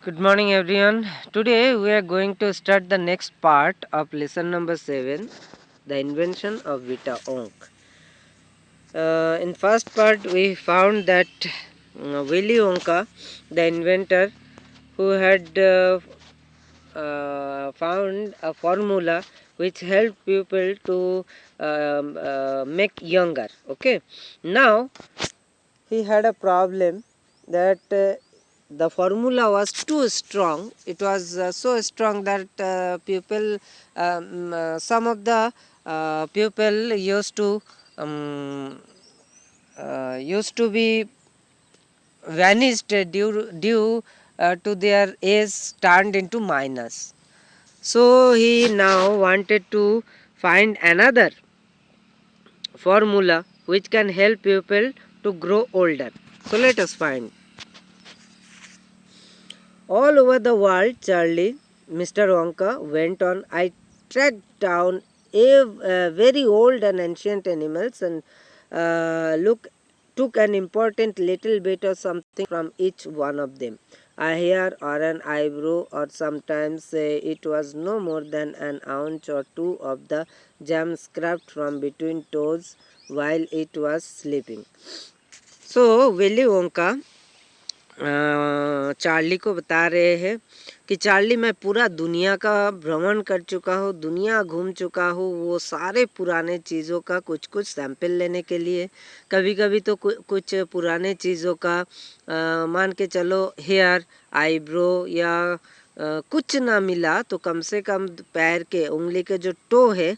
Good morning, everyone. Today we are going to start the next part of lesson number 7, the invention of Vita Onk. In first part, we found that Willy Wonka, the inventor, who had found a formula which helped people to make younger. Okay, now he had a problem that the formula was too strong. It was so strong that some of the people um, used to be vanished due to their age turned into minus. So he now wanted to find another formula which can help people to grow older. So let us find. All over the world, Charlie, Mr. Wonka went on. I tracked down very old and ancient animals and took an important little bit of something from each one of them. A hair or an eyebrow, or sometimes it was no more than an ounce or two of the jam scraped from between toes while it was sleeping. So, Willy Wonka Charlie को बता रहे हैं कि Charlie, मैं पूरा दुनिया का भ्रमण कर चुका हूँ, दुनिया घूम चुका हूँ, वो सारे पुराने चीज़ों का कुछ कुछ सैंपल लेने के लिए। कभी कभी तो कुछ पुराने चीज़ों का मान के चलो हेयर, आईब्रो या कुछ ना मिला तो कम से कम पैर के उंगली के जो टो है,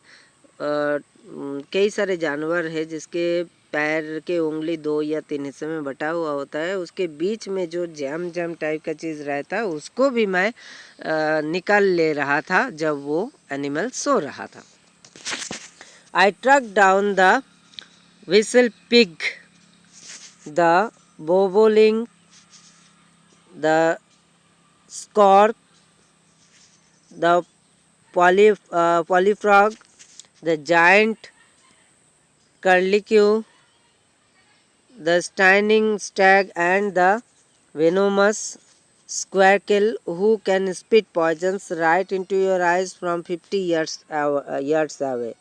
कई सारे जानवर है जिसके पैर के उंगली 2 या 3 हिस्से में बटा हुआ होता है, उसके बीच में जो जैम जैम टाइप का चीज़ रहता है उसको भी मैं निकाल ले रहा था जब वो एनिमल सो रहा था। I tracked down the whistle pig, the bobolink, the squawk, the polyfrog, the giant curlicue, the stunning stag, and the venomous squirrel who can spit poisons right into your eyes from 50 yards away.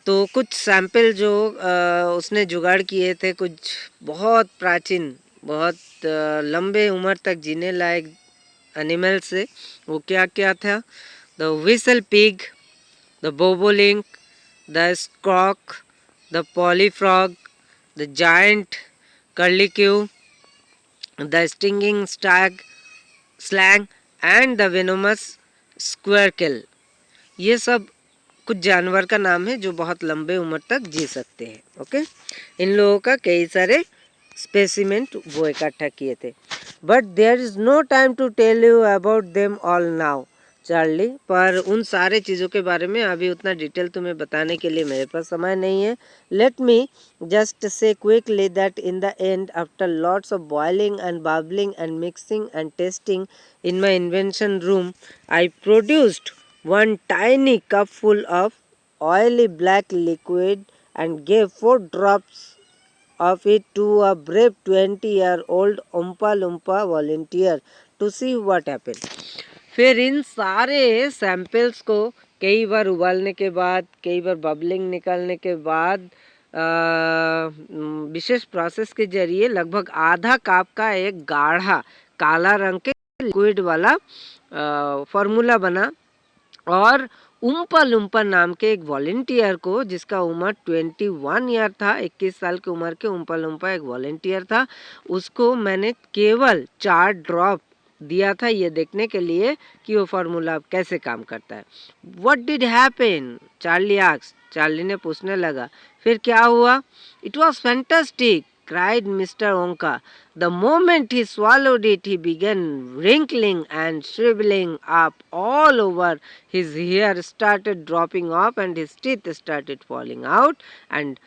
तो कुछ sample जो उसने जुगाड़ किए थे, कुछ बहुत प्राचीन, बहुत लंबे उम्र तक जीने लायक एनिमल से। वो क्या क्या था? The whistle pig, the bobolink, the squawk, the polyfrog, the giant curlicue, the stinging stag, slang and the venomous squirrel. ये सब कुछ जानवर का नाम है जो बहुत लंबे उम्र तक जी सकते हैं। ओके, इन लोगों का कई सारे स्पेसिमेन वो इकट्ठा किए थे। But there is no time to tell you about them all now Charlie, पर उन सारे चीज़ों के बारे में अभी उतना डिटेल तुम्हें बताने के लिए मेरे पास समय नहीं है। Let me just say quickly that in the end, after lots of boiling and bubbling and mixing and testing in my invention room, I produced one tiny cup full of oily black liquid and gave 4 drops of it to a brave 20-year-old Oompa Loompa volunteer to see what happened. फिर इन सारे samples को कई बार उबालने के बाद, कई बार bubbling निकालने के बाद, विशेष प्रोसेस के जरिए लगभग आधा कप का एक गाढ़ा काला रंग के लिक्विड वाला फार्मूला बना। और उम्पा लुम्पा नाम के एक वॉलेंटियर को, जिसका उम्र 21 ईयर था, 21 साल की उम्र के उम्पा लुम्पा एक वॉलेंटियर था, उसको मैंने केवल 4 ड्रॉप दिया था ये देखने के लिए कि वो फार्मूला कैसे काम करता है। What did happen? Charlie asked. Charlie ने पूछने लगा, फिर क्या हुआ? It was fantastic, cried Mr. Wonka. The moment he swallowed it, he began wrinkling and shriveling up all over. His hair started dropping off and his teeth started falling out. And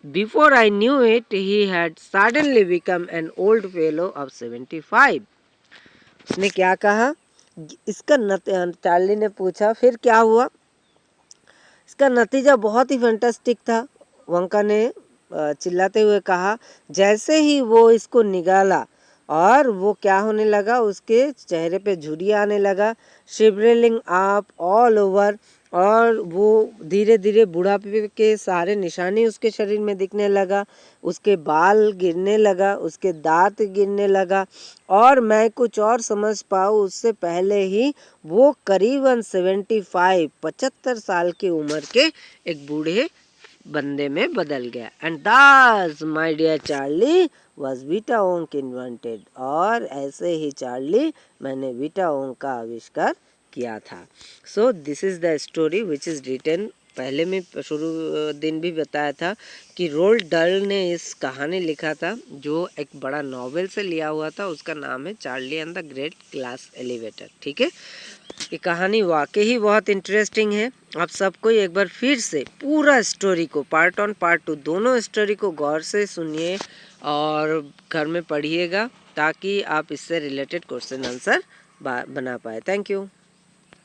before I knew it, he had suddenly become an old fellow of 75. उसने क्या कहा? इसका Charlie ने पूछा, फिर क्या हुआ? इसका नतीजा बहुत ही फैंटास्टिक था, वंका ने चिल्लाते हुए कहा। जैसे ही वो इसको निकाला और वो क्या होने लगा, उसके चेहरे पे झुर्रियाँ आने लगा, शिवरिंग अप ऑल ओवर, और वो धीरे धीरे बुढ़ापे के सारे निशानी उसके शरीर में दिखने लगा, उसके बाल गिरने लगा, उसके दांत गिरने लगा, और मैं कुछ और समझ पाऊँ उससे पहले ही वो करीबन 75 साल की उम्र के एक बूढ़े बंदे में बदल गया। And that's my dear Charlie was बीटा ओंक इन्वेंटेड, और ऐसे ही चार्ली मैंने बीटा ओंक का आविष्कार किया था। So this is the story which is written. पहले में शुरू दिन भी बताया था कि रोल्ड डल ने इस कहानी लिखा था जो एक बड़ा नॉवेल से लिया हुआ था, उसका नाम है Charlie and the great glass elevator. ठीक है, ये कहानी वाकई ही बहुत इंटरेस्टिंग है। आप सबको एक बार फिर से पूरा स्टोरी को पार्ट 1 पार्ट 2 दोनों स्टोरी को गौर से सुनिए और घर में पढ़िएगा, ताकि आप इससे रिलेटेड क्वेश्चन आंसर बना पाए। Thank you.